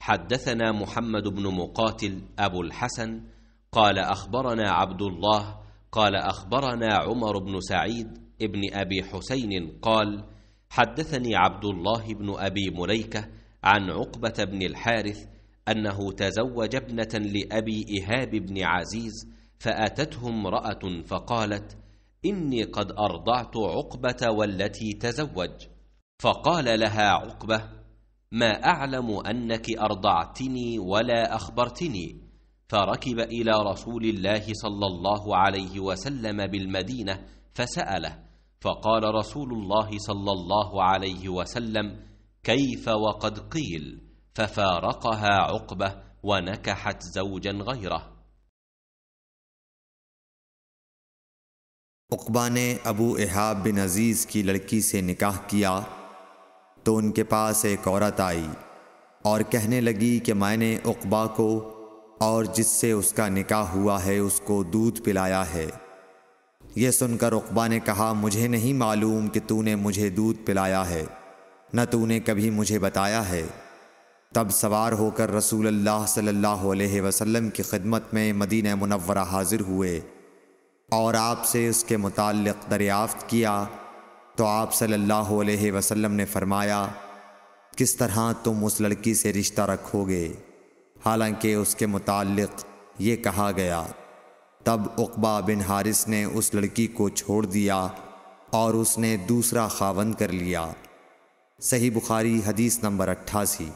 حدثنا محمد بن مقاتل أبو الحسن قال أخبرنا عبد الله قال أخبرنا عمر بن سعيد ابن أبي حسين قال حدثني عبد الله بن أبي مليكة عن عقبة بن الحارث أنه تزوج ابنة لأبي إيهاب بن عزيز، فأتته امرأة فقالت: إني قد أرضعت عقبة والتي تزوج. فقال لها عقبة: ما أعلم أنك أرضعتني ولا أخبرتني. فركب إلى رسول الله صلى الله عليه وسلم بالمدينة فسأله، فقال رسول الله صلى الله عليه وسلم: كيف وقد قيل؟ ففارقها عقبة ونكحت زوجا غيره। उक़बा ने अबू इहाब बिन अज़ीज़ की लड़की से निकाह किया तो उनके पास एक औरत आई और कहने लगी कि मैंने उक़बा को और जिससे उसका निकाह हुआ है उसको दूध पिलाया है। यह सुनकर उक़बा ने कहा, मुझे नहीं मालूम कि तूने मुझे दूध पिलाया है, न तूने कभी मुझे बताया है। तब सवार होकर रसूलुल्लाह सल्लल्लाहु अलैहि वसल्लम की खिदमत में मदीना मुनव्वरा हाजिर हुए और आपसे उसके मुताल्लिक़ दरियाफ़्त किया तो आप सल्लल्लाहु अलैहि वसल्लम ने फरमाया, किस तरह तुम उस लड़की से रिश्ता रखोगे, हालांकि उसके मुताल्लिक़ ये कहा गया। तब उक़बा बिन हारिस ने उस लड़की को छोड़ दिया और उसने दूसरा ख़ावंद कर लिया। सही बुखारी हदीस नंबर 88।